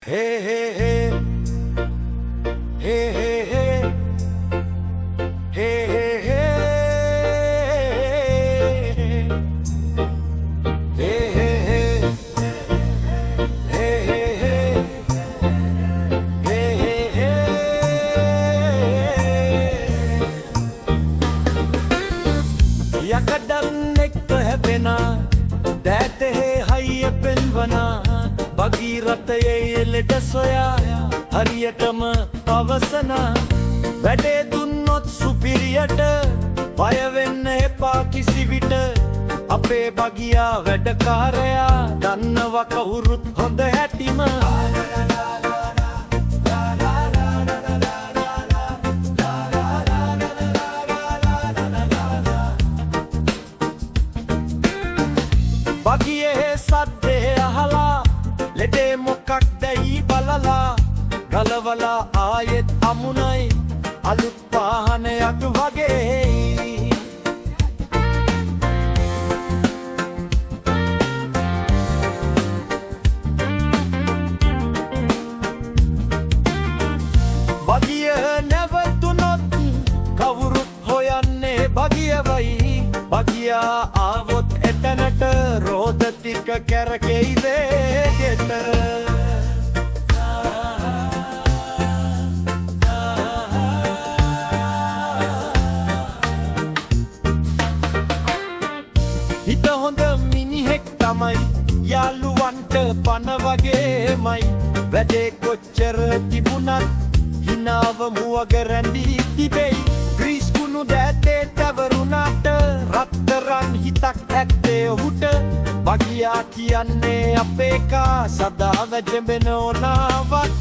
Hey, hey, hey. Hey, hey, hey. Hey, hey, hey. Hey, hey, hey. Hey, hey, hey. Hey, hey, hey. යකඩන් එක්ක හැපෙනා දෑතෙහි හයිය පෙන්වනා භගීරථයේ එළට සොයා හරියටම අවසනා වැඩේ දුන්නොත් සුපිරියට බය වෙන්න එපා කිසි විට අපේ භගියා වැඩකාරයා දන්නවා කවුරුත් හොඳ හැටිම භගියේ සද්දේ අහලා ලෙඩේ මොකක්දයි බලලා ගලවලා ආයෙත් අමුණයි අලුත් වාහනයක් වගේ භගිය නැවතුනොත් කවුරුත් හොයන්නේ භගියවයි භගියා ආවොත් එතනට රෝද ටික කැරකෙයි වේගෙට හිත හොඳ මිනිහෙක් තමයි යාළුවන්ට පණ වගේමයි වැඩේ කොච්චර තිබුණත් හිනාව මුවග රැඳී තිබෙයි ග්‍රීස් කුණු දෑතේ තැවරුණාට රත්තරන් හිතක් ඇත්තේ ඔහුට භගියා කියන්නේ අපේකා සදා වැජඹෙන ඕනාවක්